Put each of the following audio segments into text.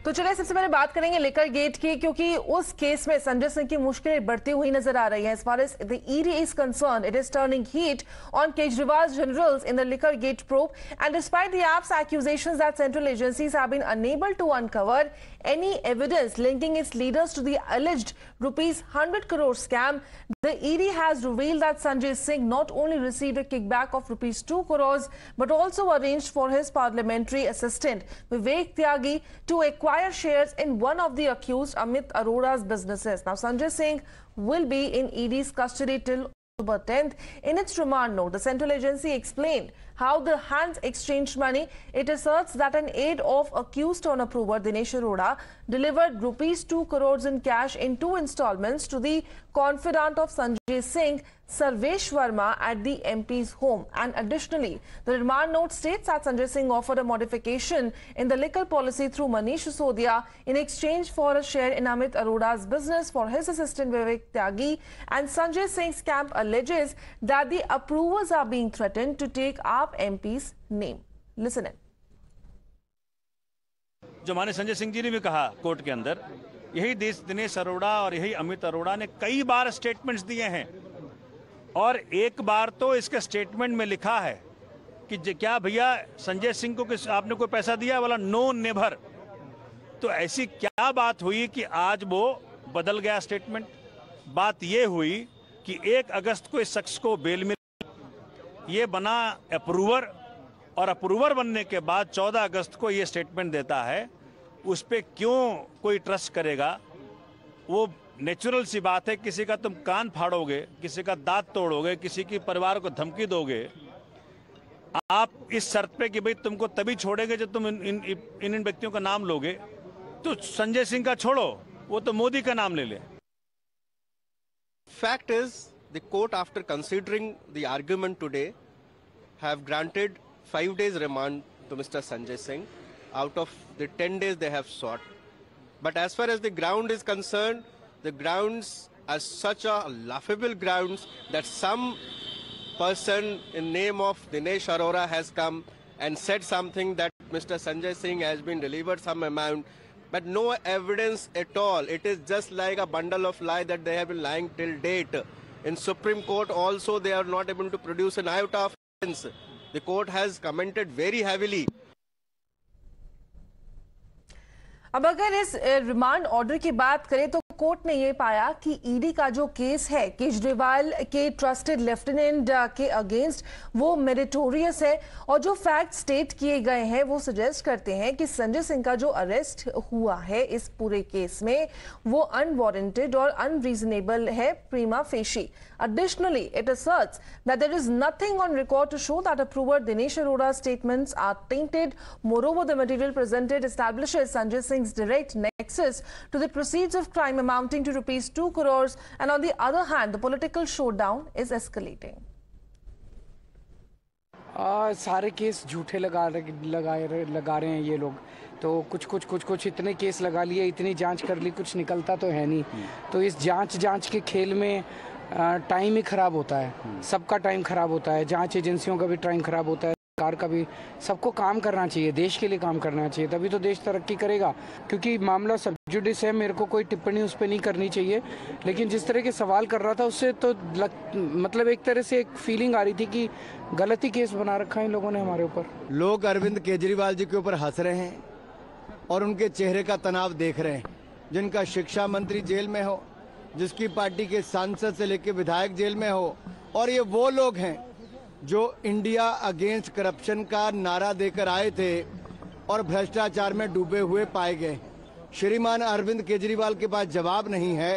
तो चलिए सबसे पहले बात करेंगे लिकर गेट की, क्योंकि उस केस में संजय सिंह की मुश्किलें बढ़ती हुई नजर आ रही हैं. As far as the ED is concerned, it is turning heat on Kejriwal's generals in the liquor gate probe, and despite the app's accusations that central agencies have been unable to uncover any evidence linking its leaders to the alleged rupees 100 crore scam, the ED has revealed that Sanjay Singh not only received a kickback of rupees 2 crores but also arranged for his parliamentary assistant Vivek Tyagi to acquire shares in one of the accused Amit Arora's businesses. Now Sanjay Singh will be in ED's custody till October 10th. In its remand note, the central agency explained how the hands exchanged money. It asserts that an aide of accused turn approver Dinesh Arora delivered rupees 2 crores in cash in 2 installments to the confidant of Sanjay Singh, Sarvesh Verma, at the MP's home. And additionally, the remand note states that Sanjay Singh offered a modification in the liquor policy through Manish Sisodia in exchange for a share in Amit Arora's business for his assistant Vivek Tyagi. And Sanjay Singh's camp alleges that the approvers are being threatened to take AAP MP's name. Listen in. जो माने संजय सिंह जी ने भी कहा court के अंदर, यही दिनेश अरोड़ा और यही अमित अरोड़ा ने कई बार स्टेटमेंट्स दिए हैं, और एक बार तो इसके स्टेटमेंट में लिखा है कि क्या भैया संजय सिंह को आपने कोई पैसा दिया, वाला नो नेवर. तो ऐसी क्या बात हुई कि आज वो बदल गया स्टेटमेंट? बात ये हुई कि 1 अगस्त को इस शख्स को बेल मिली, ये बना अप्रूवर, और अप्रूवर बनने के बाद 14 अगस्त को ये स्टेटमेंट देता है. उस पर क्यों कोई ट्रस्ट करेगा? वो नेचुरल सी बात है, किसी का तुम कान फाड़ोगे, किसी का दांत तोड़ोगे, किसी की परिवार को धमकी दोगे, आप इस शर्त पे कि भाई तुमको तभी छोड़ेंगे जब तुम इन व्यक्तियों का नाम लोगे. तो संजय सिंह का छोड़ो, वो तो मोदी का नाम ले ले. Fact is, the court, after considering the argument today, have granted 5 days remand to Mr. Sanjay Singh out of the 10 days they have sought. But as far as the ground is concerned, the grounds are such a laughable grounds that some person in name of Dinesh Arora has come and said something that Mr. Sanjay Singh has been delivered some amount, but no evidence at all. It is just like a bundle of lies that they have been lying till date. In Supreme Court also they are not able to produce an iota of evidence. The court has commented very heavily. अब अगर इस remand order की बात करें तो court ने यह पाया कि ईडी का जो केस है केजरीवाल के ट्रस्टेड लेफ्टिनेंट के अगेंस्ट वो मेरिटोरियस है, और जो फैक्ट स्टेट किए गए हैं वो सजेस्ट करते हैं कि संजय सिंह का जो अरेस्ट हुआ है इस पूरे केस में वो अनवारंटेड और अनरीजनेबल है प्रीमा facie. Additionally, it asserts that there is nothing on record to show that approver Dinesh Arora's statements are tainted. Moreover, the material presented establishes Sanjay Singh's direct nexus to the proceeds of crime amounting to rupees 2 crores, and on the other hand, the political showdown is escalating. सारे case झूठे लगा रहे हैं ये लोग. तो कुछ इतने केस लगा लिए, इतनी जांच कर ली, कुछ निकलता तो है नहीं. तो इस जांच के खेल में टाइम ही खराब होता है, सबका टाइम खराब होता है, जांच एजेंसियों का भी टाइम खराब होता है, सरकार का भी. सबको काम करना चाहिए, देश के लिए काम करना चाहिए, तभी तो देश तरक्की करेगा. क्योंकि मामला सब जुडिस है, मेरे को कोई टिप्पणी उस पर नहीं करनी चाहिए, लेकिन जिस तरह के सवाल कर रहा था उससे तो मतलब एक तरह से एक फीलिंग आ रही थी कि गलत ही केस बना रखा है इन लोगों ने हमारे ऊपर. लोग अरविंद केजरीवाल जी के ऊपर हंस रहे हैं और उनके चेहरे का तनाव देख रहे हैं. जिनका शिक्षा मंत्री जेल में हो, जिसकी पार्टी के सांसद से लेकर विधायक जेल में हो, और ये वो लोग हैं जो इंडिया अगेंस्ट करप्शन का नारा देकर आए थे और भ्रष्टाचार में डूबे हुए पाए गए. श्रीमान अरविंद केजरीवाल के पास जवाब नहीं है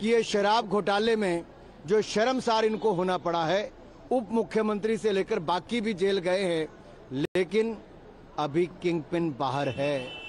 कि ये शराब घोटाले में जो शर्मसार इनको होना पड़ा है, उप मुख्यमंत्री से लेकर बाकी भी जेल गए हैं, लेकिन अभी किंगपिन बाहर है.